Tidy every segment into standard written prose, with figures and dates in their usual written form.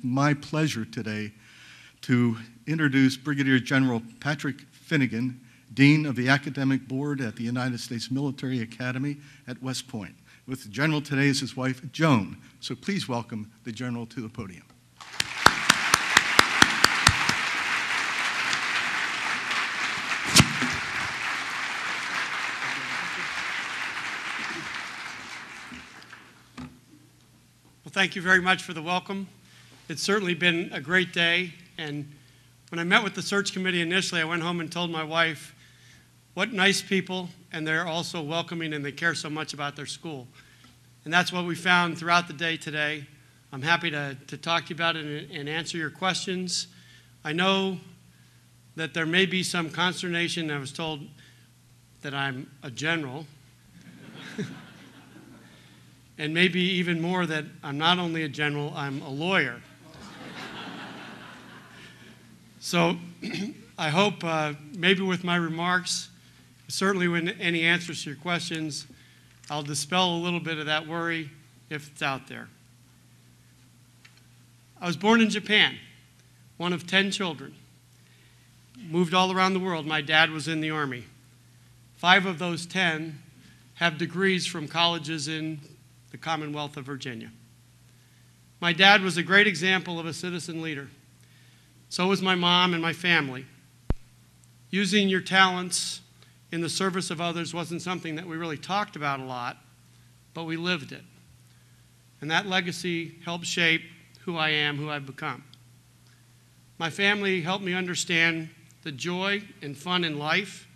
my pleasure today to introduce Brigadier General Patrick Finnegan, Dean of the Academic Board at the United States Military Academy at West Point. With the General today is his wife, Joan. So please welcome the General to the podium. Well, thank you very much for the welcome. It's certainly been a great day, and when I met with the search committee initially, I went home and told my wife, what nice people, and they're also welcoming and they care so much about their school. And that's what we found throughout the day today. I'm happy to talk to you about it and answer your questions. I know that there may be some consternation. I was told that I'm a general. And maybe even more that I'm not only a general, I'm a lawyer. So I hope maybe with my remarks, certainly with any answers to your questions, I'll dispel a little bit of that worry if it's out there. I was born in Japan, one of 10 children. Moved all around the world. My dad was in the Army. 5 of those 10 have degrees from colleges in the Commonwealth of Virginia. My dad was a great example of a citizen leader. So was my mom and my family. Using your talents in the service of others wasn't something that we really talked about a lot, but we lived it. And that legacy helped shape who I am, who I've become. My family helped me understand the joy and fun in life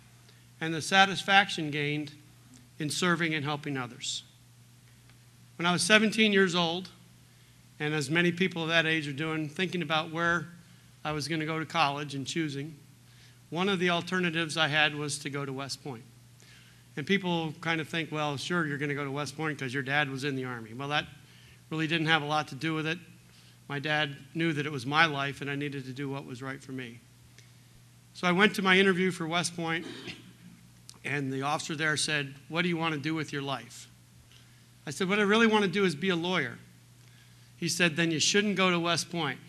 and the satisfaction gained in serving and helping others. When I was 17 years old, and as many people of that age are doing, thinking about where I was going to go to college and choosing, one of the alternatives I had was to go to West Point. And people kind of think, well, sure, you're going to go to West Point because your dad was in the Army. Well, that really didn't have a lot to do with it. My dad knew that it was my life and I needed to do what was right for me. So I went to my interview for West Point, and the officer there said, what do you want to do with your life? I said, what I really want to do is be a lawyer. He said, then you shouldn't go to West Point.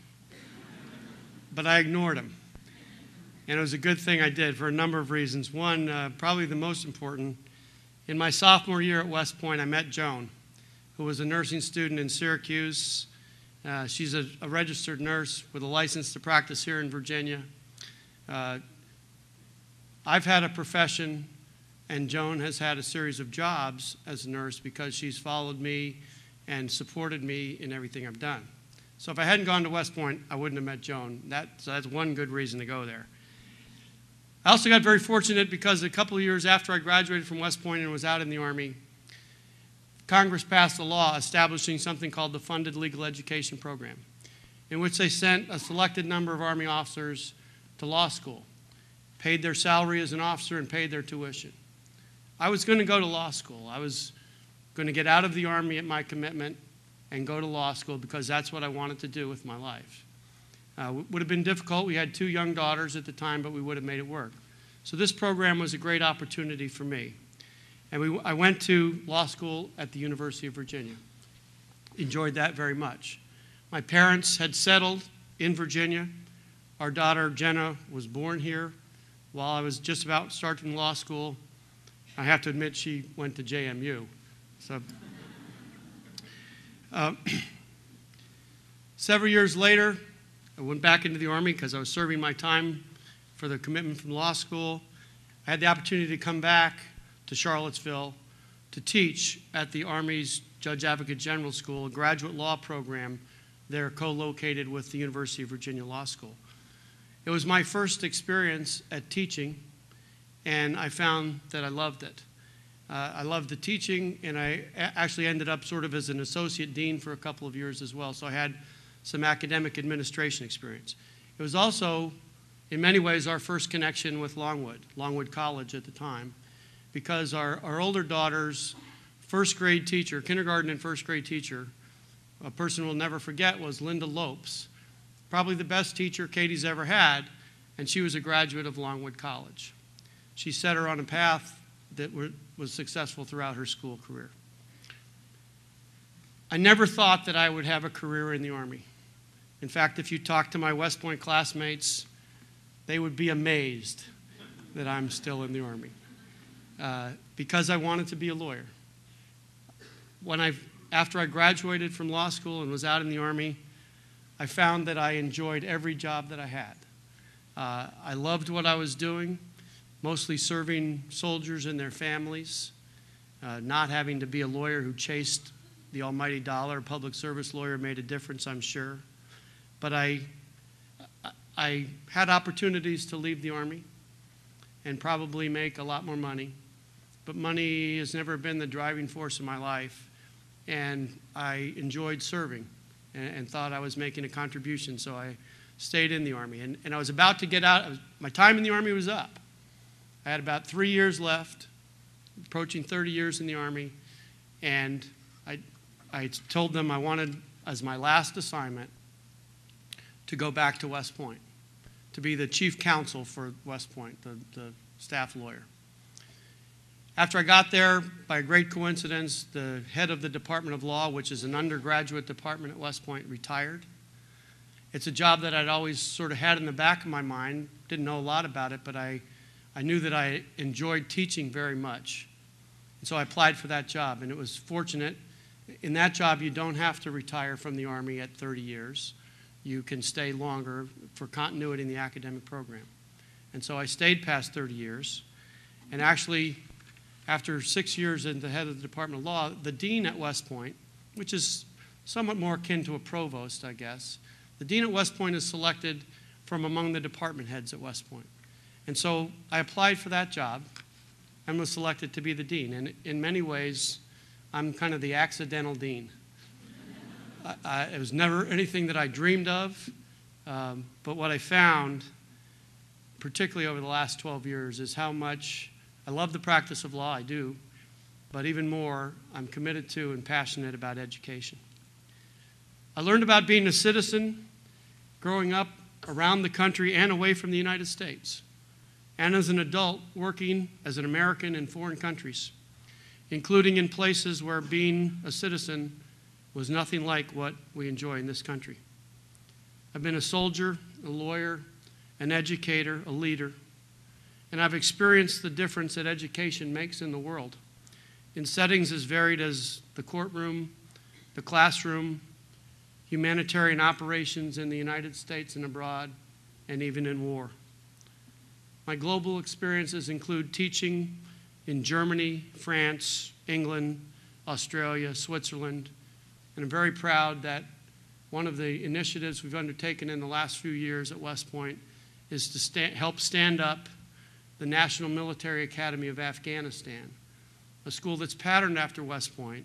But I ignored him. And it was a good thing I did for a number of reasons. One, probably the most important, in my sophomore year at West Point, I met Joan, who was a nursing student in Syracuse. She's a registered nurse with a license to practice here in Virginia. I've had a profession, and Joan has had a series of jobs as a nurse because she's followed me and supported me in everything I've done. So if I hadn't gone to West Point, I wouldn't have met Joan. So that's one good reason to go there. I also got very fortunate because a couple of years after I graduated from West Point and was out in the Army, Congress passed a law establishing something called the Funded Legal Education Program, in which they sent a selected number of Army officers to law school, paid their salary as an officer, and paid their tuition. I was going to go to law school. I was going to get out of the Army at my commitment and go to law school because that's what I wanted to do with my life. It would have been difficult. We had 2 young daughters at the time, but we would have made it work. So this program was a great opportunity for me. And I went to law school at the University of Virginia. Enjoyed that very much. My parents had settled in Virginia. Our daughter, Jenna, was born here while I was just about starting law school. I have to admit she went to JMU. So, several years later, I went back into the Army because I was serving my time for the commitment from law school. I had the opportunity to come back to Charlottesville to teach at the Army's Judge Advocate General School, a graduate law program there co-located with the University of Virginia Law School. It was my first experience at teaching, and I found that I loved it. I loved the teaching, and I actually ended up sort of as an associate dean for a couple of years as well, so I had some academic administration experience. It was also, in many ways, our first connection with Longwood College at the time, because our older daughter's first grade teacher, kindergarten and first grade teacher, a person we'll never forget, was Linda Lopes, probably the best teacher Katie's ever had, and she was a graduate of Longwood College. She set her on a path that was successful throughout her school career. I never thought that I would have a career in the Army. In fact, if you talk to my West Point classmates, they would be amazed that I'm still in the Army because I wanted to be a lawyer. After I graduated from law school and was out in the Army, I found that I enjoyed every job that I had. I loved what I was doing, mostly serving soldiers and their families, not having to be a lawyer who chased the almighty dollar. A public service lawyer made a difference, I'm sure. But I had opportunities to leave the Army and probably make a lot more money. But money has never been the driving force of my life. And I enjoyed serving and thought I was making a contribution, so I stayed in the Army. And I was about to get out. My time in the Army was up. I had about 3 years left, approaching 30 years in the Army. And I told them I wanted, as my last assignment, to go back to West Point, to be the chief counsel for West Point, the staff lawyer. After I got there, by a great coincidence, the head of the Department of Law, which is an undergraduate department at West Point, retired. It's a job that I'd always sort of had in the back of my mind. Didn't know a lot about it, but I knew that I enjoyed teaching very much. And so I applied for that job, and it was fortunate. In that job, you don't have to retire from the Army at 30 years. You can stay longer for continuity in the academic program. And so I stayed past 30 years. And actually, after 6 years as the head of the Department of Law, the dean at West Point, which is somewhat more akin to a provost, I guess, the dean at West Point is selected from among the department heads at West Point. And so I applied for that job and was selected to be the dean. And in many ways, I'm kind of the accidental dean. It was never anything that I dreamed of, but what I found, particularly over the last 12 years, is how much I love the practice of law, I do, but even more, I'm committed to and passionate about education. I learned about being a citizen growing up around the country and away from the United States, and as an adult working as an American in foreign countries, including in places where being a citizen was nothing like what we enjoy in this country. I've been a soldier, a lawyer, an educator, a leader, and I've experienced the difference that education makes in the world, in settings as varied as the courtroom, the classroom, humanitarian operations in the United States and abroad, and even in war. My global experiences include teaching in Germany, France, England, Australia, Switzerland, and I'm very proud that one of the initiatives we've undertaken in the last few years at West Point is to help stand up the National Military Academy of Afghanistan, a school that's patterned after West Point,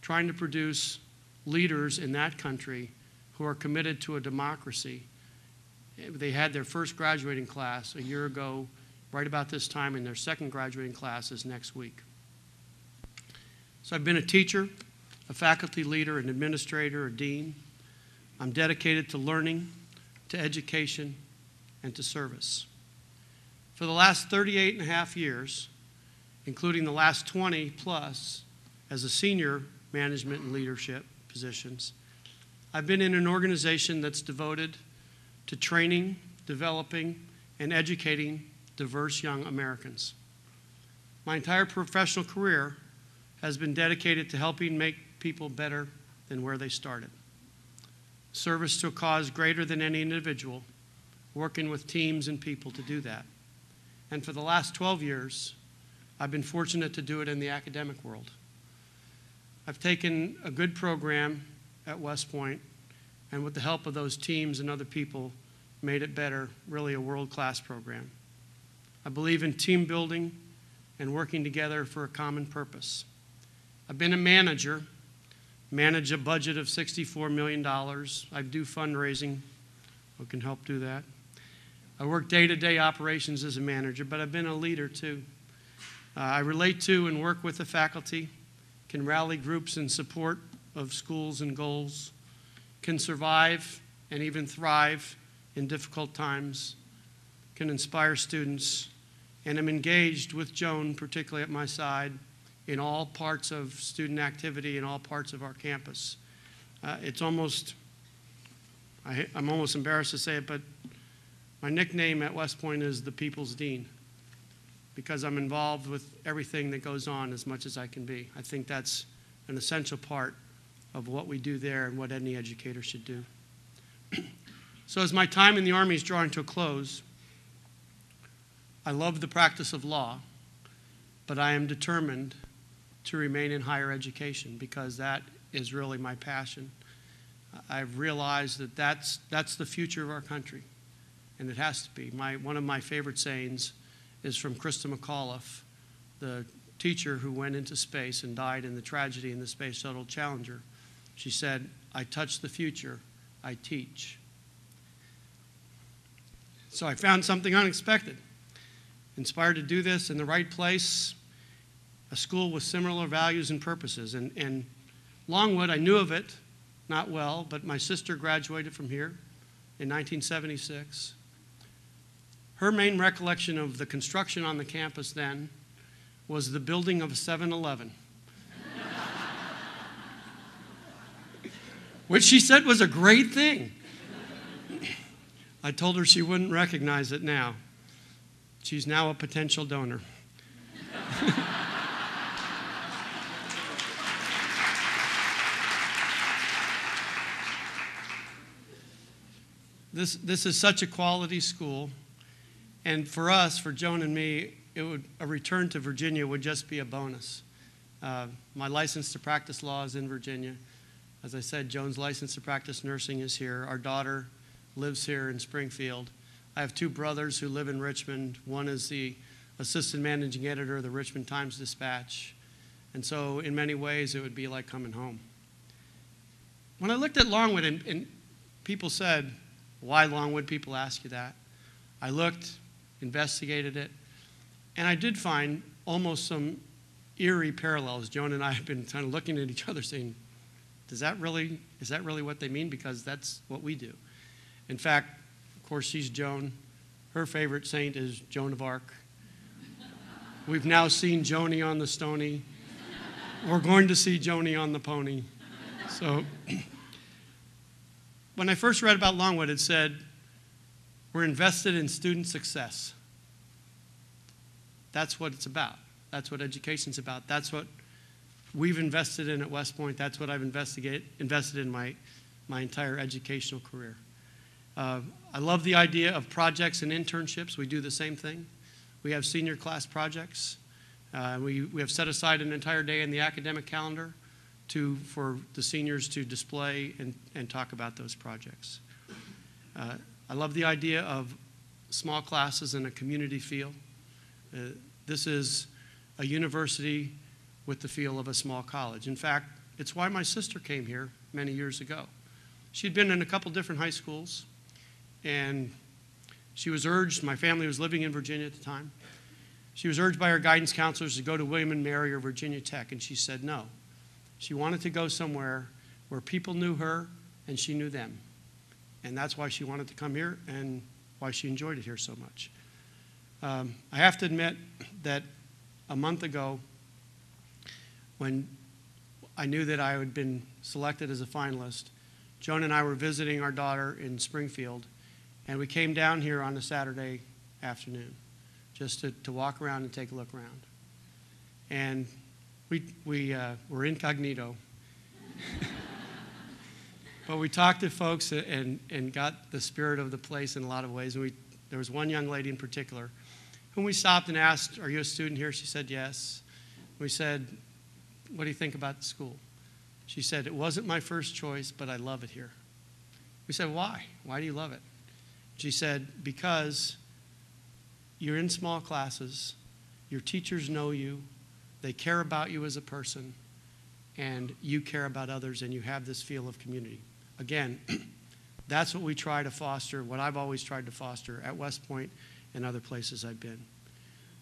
trying to produce leaders in that country who are committed to a democracy. They had their first graduating class a year ago, right about this time, and their second graduating class is next week. So I've been a teacher, a faculty leader, an administrator, a dean. I'm dedicated to learning, to education, and to service. For the last 38 and a half years, including the last 20 plus as a senior management and leadership positions, I've been in an organization that's devoted to training, developing, and educating diverse young Americans. My entire professional career has been dedicated to helping make people better than where they started. Service to a cause greater than any individual, working with teams and people to do that. And for the last 12 years, I've been fortunate to do it in the academic world. I've taken a good program at West Point, and with the help of those teams and other people, made it better, really a world-class program. I believe in team building and working together for a common purpose. I've been a manager, manage a budget of $64 million. I do fundraising, who can help do that. I work day-to-day operations as a manager, but I've been a leader too. I relate to and work with the faculty, can rally groups in support of schools and goals, can survive and even thrive in difficult times, can inspire students, and I'm engaged with Joan, particularly at my side, in all parts of student activity in all parts of our campus. It's almost, I'm almost embarrassed to say it, but my nickname at West Point is the People's Dean, because I'm involved with everything that goes on as much as I can be. I think that's an essential part of what we do there and what any educator should do. So as my time in the Army is drawing to a close, I love the practice of law, but I am determined to remain in higher education because that is really my passion. I've realized that that's the future of our country, and it has to be. One of my favorite sayings is from Krista McAuliffe, the teacher who went into space and died in the tragedy in the Space Shuttle Challenger. She said, "I touch the future, I teach." So I found something unexpected. Inspired to do this in the right place, a school with similar values and purposes. And Longwood, I knew of it, not well, but my sister graduated from here in 1976. Her main recollection of the construction on the campus then was the building of a 7-Eleven, which she said was a great thing. I told her she wouldn't recognize it now. She's now a potential donor. This is such a quality school, and for us, for Joan and me, a return to Virginia would just be a bonus. My license to practice law is in Virginia. As I said, Joan's license to practice nursing is here. Our daughter lives here in Springfield. I have two brothers who live in Richmond. One is the assistant managing editor of the Richmond Times-Dispatch. And so in many ways, it would be like coming home. When I looked at Longwood, and people said, "Why Longwood?" People ask you that. I looked, investigated it, and I did find almost some eerie parallels. Joan and I have been kind of looking at each other saying, is that really what they mean? Because that's what we do. In fact, of course, she's Joan. Her favorite saint is Joan of Arc. We've now seen Joni on the Stony. We're going to see Joni on the pony. So when I first read about Longwood, it said, we're invested in student success. That's what it's about. That's what education's about. That's what we've invested in at West Point. That's what I've invested in my entire educational career. I love the idea of projects and internships. We do the same thing. We have senior class projects. We have set aside an entire day in the academic calendar for the seniors to display and talk about those projects. I love the idea of small classes and a community feel. This is a university with the feel of a small college. In fact, it's why my sister came here many years ago. She'd been in a couple different high schools, and she was urged, my family was living in Virginia at the time, she was urged by her guidance counselors to go to William & Mary or Virginia Tech, and she said no. She wanted to go somewhere where people knew her and she knew them. And that's why she wanted to come here and why she enjoyed it here so much. I have to admit that a month ago, when I knew that I had been selected as a finalist, Joan and I were visiting our daughter in Springfield, and we came down here on a Saturday afternoon just to walk around and take a look around. And we were incognito. But we talked to folks and got the spirit of the place in a lot of ways. And there was one young lady in particular whom we stopped and asked, "Are you a student here?" She said, "Yes." We said, "What do you think about the school?" She said, "It wasn't my first choice, but I love it here." We said, "Why? Why do you love it?" She said, "Because you're in small classes, your teachers know you, they care about you as a person, and you care about others, and you have this feel of community." Again, that's what we try to foster, what I've always tried to foster at West Point and other places I've been.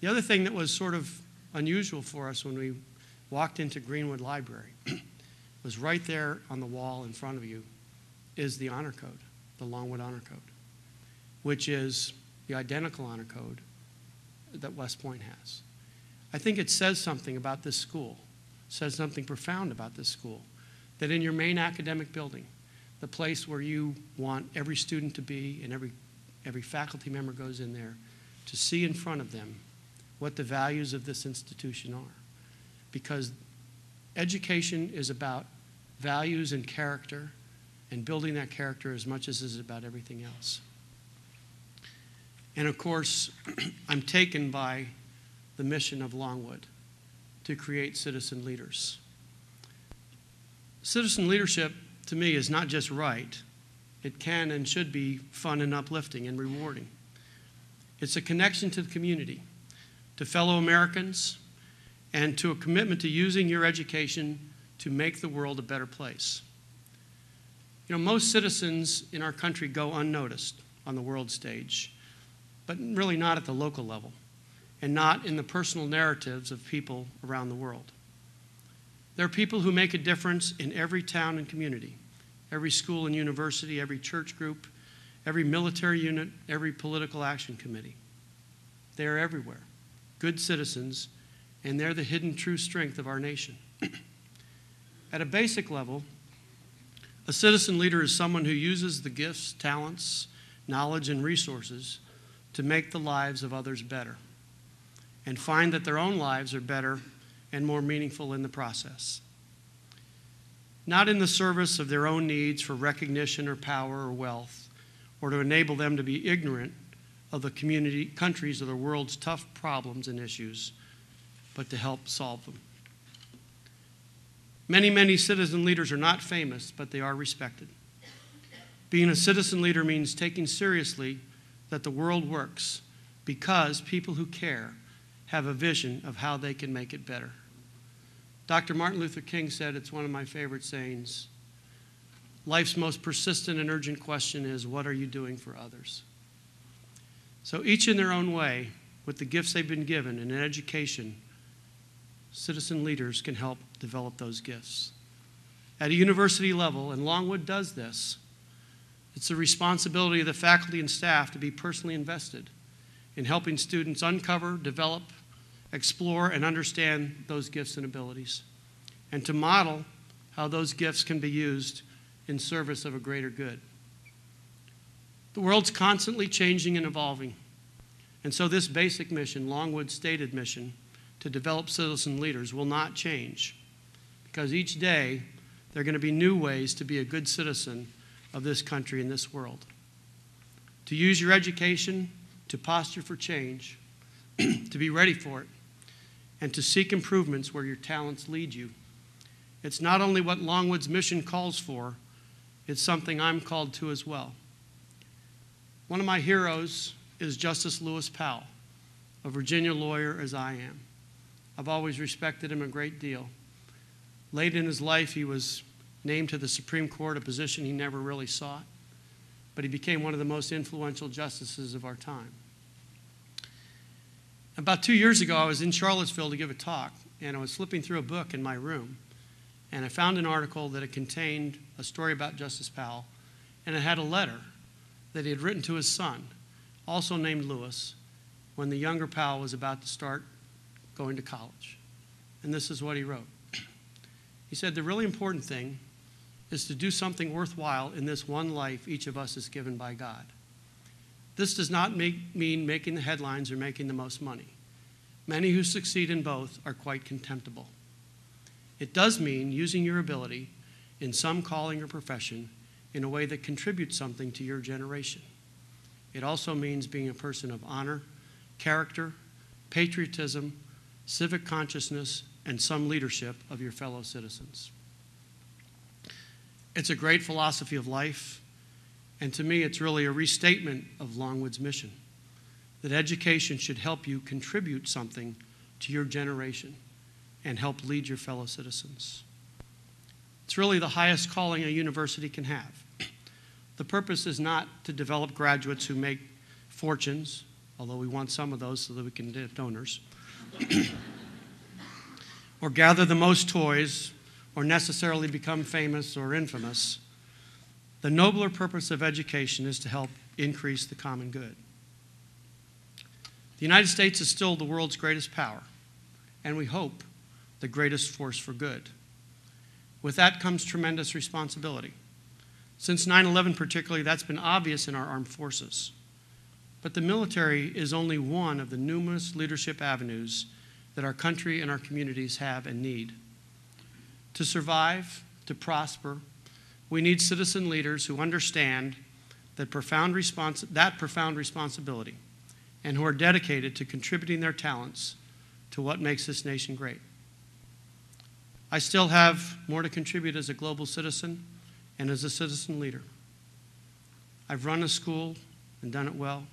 The other thing that was sort of unusual for us when we walked into Greenwood Library was right there on the wall in front of you is the honor code, the Longwood Honor Code, which is the identical honor code that West Point has. I think it says something about this school, says something profound about this school, that in your main academic building, the place where you want every student to be and every faculty member goes in there to see in front of them what the values of this institution are. Because education is about values and character and building that character as much as it is about everything else. And of course, I'm taken by the mission of Longwood to create citizen leaders. Citizen leadership, to me, is not just right. It can and should be fun and uplifting and rewarding. It's a connection to the community, to fellow Americans, and to a commitment to using your education to make the world a better place. You know, most citizens in our country go unnoticed on the world stage, but really not at the local level, and not in the personal narratives of people around the world. There are people who make a difference in every town and community, every school and university, every church group, every military unit, every political action committee. They are everywhere, good citizens, and they're the hidden true strength of our nation. At a basic level, a citizen leader is someone who uses the gifts, talents, knowledge, and resources to make the lives of others better and find that their own lives are better and more meaningful in the process. Not in the service of their own needs for recognition or power or wealth, or to enable them to be ignorant of the community, countries, or the world's tough problems and issues, but to help solve them. Many citizen leaders are not famous, but they are respected. Being a citizen leader means taking seriously that the world works because people who care have a vision of how they can make it better. Dr. Martin Luther King said, it's one of my favorite sayings, life's most persistent and urgent question is, what are you doing for others? So each in their own way, with the gifts they've been given and in education, citizen leaders can help develop those gifts. At a university level, and Longwood does this, it's the responsibility of the faculty and staff to be personally invested in helping students uncover, develop, explore, and understand those gifts and abilities, and to model how those gifts can be used in service of a greater good. The world's constantly changing and evolving, and so this basic mission, Longwood's stated mission, to develop citizen leaders will not change, because each day there are going to be new ways to be a good citizen of this country and this world. To use your education to posture for change, to be ready for it, and to seek improvements where your talents lead you. It's not only what Longwood's mission calls for, it's something I'm called to as well. One of my heroes is Justice Lewis Powell, a Virginia lawyer as I am. I've always respected him a great deal. Late in his life, he was named to the Supreme Court, a position he never really sought, but he became one of the most influential justices of our time. About 2 years ago, I was in Charlottesville to give a talk, and I was flipping through a book in my room, and I found an article that it contained a story about Justice Powell, and it had a letter that he had written to his son, also named Lewis, when the younger Powell was about to start going to college. And this is what he wrote. He said, the really important thing is to do something worthwhile in this one life each of us is given by God. This does not mean making the headlines or making the most money. Many who succeed in both are quite contemptible. It does mean using your ability in some calling or profession in a way that contributes something to your generation. It also means being a person of honor, character, patriotism, civic consciousness, and some leadership of your fellow citizens. It's a great philosophy of life. And to me, it's really a restatement of Longwood's mission, that education should help you contribute something to your generation and help lead your fellow citizens. It's really the highest calling a university can have. The purpose is not to develop graduates who make fortunes, although we want some of those so that we can get donors, or gather the most toys, or necessarily become famous or infamous. The nobler purpose of education is to help increase the common good. The United States is still the world's greatest power, and we hope the greatest force for good. With that comes tremendous responsibility. Since 9/11 particularly, that's been obvious in our armed forces. But the military is only one of the numerous leadership avenues that our country and our communities have and need. To survive, to prosper, we need citizen leaders who understand that profound responsibility and who are dedicated to contributing their talents to what makes this nation great. I still have more to contribute as a global citizen and as a citizen leader. I've run a school and done it well.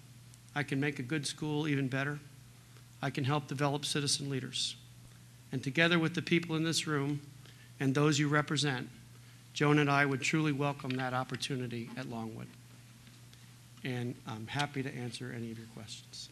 I can make a good school even better. I can help develop citizen leaders. And together with the people in this room and those you represent, Joan and I would truly welcome that opportunity at Longwood. And I'm happy to answer any of your questions.